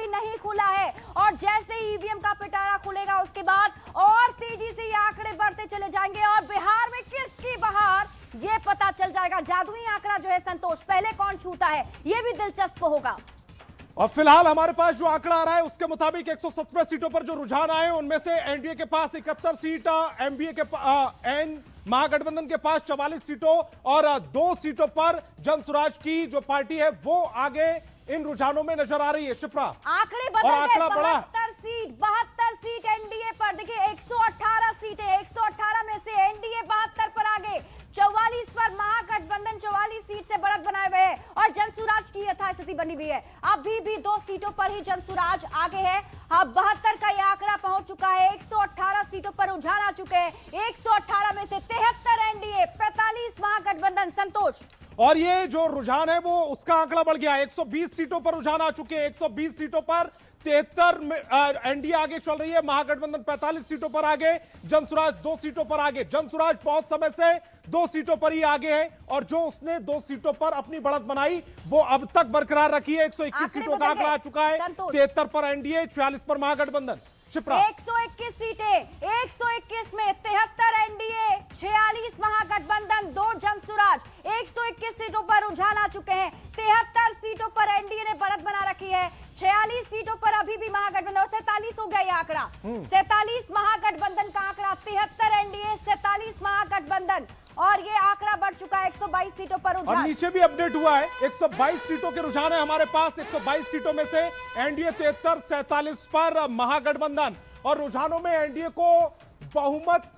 अभी नहीं खुला है और जैसे ही ईवीएम का पिटारा खुलेगा उसके बाद और तेजी से ये आंकड़े बढ़ते चले जाएंगे और बिहार में किसकी बहार ये पता चल जाएगा। जादुई आंकड़ा जो है संतोष, पहले कौन छूता है ये भी दिलचस्प होगा। और फिलहाल हमारे पास जो आंकड़ा आ रहा है उसके मुताबिक 117 सीटों पर जो रुझान आए उनमें से एनडीए के पास 71 सीट, एमबीए के महागठबंधन के पास 44 सीटों और 2 सीटों पर जनसुराज की जो पार्टी है वो आगे इन रुझानों में नजर आ रही है। शिप्रा, आंकड़े बदल गए, आंकड़ा बढ़ा 72 सीट एनडीए पर। देखिए 118 सीटें, 118 में से एनडीए 72 पर आगे, 44 पर महागठबंधन 44 सीट से बढ़त बनाए हुए हैं और जनसुराज की यथास्थिति बनी हुई है। अभी भी 2 सीटों पर ही जनसुराज आगे है। अब 72 का ये आंकड़ा पहुंच चुका है, 118 सीटों पर रुझान आ चुके हैं। 118 में से 73 एनडीए, 45 महागठबंधन। संतोष, और ये जो रुझान है वो उसका आंकड़ा बढ़ गया, 120 सीटों पर रुझान आ चुके हैं। 120 सीटों पर 73 में एनडीए आगे चल रही है, महागठबंधन 45 सीटों पर आगे, जनसुराज 2 सीटों पर आगे। जनसुराज बहुत समय से 2 सीटों पर ही आगे है और जो उसने 2 सीटों पर अपनी बढ़त बनाई वो अब तक बरकरार रखी है। 121 सीटों का आंकड़ा आ चुका है, 73 पर एनडीए, 46 पर महागठबंधन। शिप्रा, 121 सीटें, 121 में 73 एनडीए, 46 महागठबंधन, 2 जनसुराज। 121 सीटों पर रुझान आ चुके हैं। 73 सीटों पर एनडीए ने बढ़त बना रखी है, 46 सीटों पर अभी भी महागठबंधन, और 47 हो गया ये आंकड़ा। 47 महागठबंधन का आंकड़ा, 73 एनडीए, 47 महागठबंधन, और ये आंकड़ा बढ़ चुका है 122 सीटों पर रुझान। और नीचे भी अपडेट हुआ है, 122 सीटों के रुझान है हमारे पास। 122 सीटों में से एनडीए 73, 47 पर महागठबंधन, और रुझानों में एनडीए को बहुमत।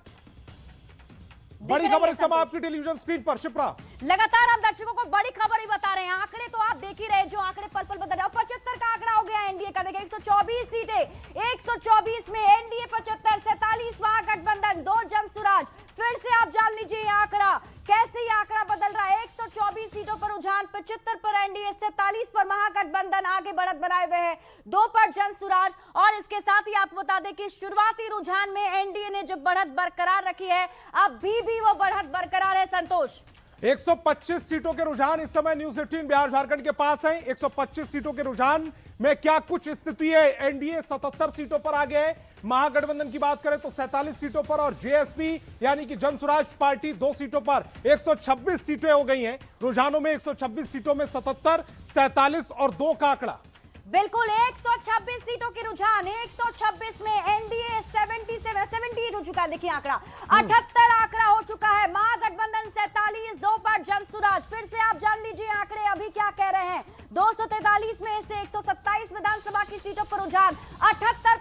बड़ी खबर इस समय आपकी टेलीविजन स्क्रीन पर। शिप्रा, लगातार हम दर्शकों को बड़ी खबर ही बता रहे हैं, आंकड़े तो आप देख ही रहे हैं, जो आंकड़े पल पल बदल रहे हैं। 75 का आंकड़ा हो गया एनडीए का। देखिए 124 सीटें, 124 में एनडीए 75, 47 महागठबंधन, 2 जनसुराज। फिर से आप जान लीजिए ये आंकड़ा कैसे ये आंकड़ा बदल रहा है। 124 सीटों पर रुझान, 75 पर एनडीए, 47 पर महागठबंधन आगे बढ़त बनाए हुए हैं, 2 पर जनसुराज। और इसके साथ ही आपको बता दें कि शुरुआती रुझान में एनडीए ने जो बढ़त बरकरार रखी है, अभी भी वो बढ़त बरकरार है। संतोष, 125 सीटों के रुझान इस समय न्यूज 18 बिहार झारखंड के पास है। 125 सीटों के रुझान में क्या कुछ स्थिति है। एनडीए 77 सीटों पर आगे है, महागठबंधन की बात करें तो 47 सीटों पर, और जेएसपी यानी कि जनसुराज पार्टी 2 सीटों पर। 126 सीटें हो गई हैं रुझानों में, 126 सीटों में 77, 47 और 2 का आंकड़ा। बिल्कुल 126 सीटों के रुझान, 126 में एनडीए 78 हो चुका है। देखिए आंकड़ा 78 आंकड़ा हो चुका है, महागठबंधन 47, 2 पर जनसुराज। फिर से आप जान लीजिए आंकड़े अभी क्या कह रहे हैं। 243 में से 127 विधानसभा की सीटों पर रुझान, 78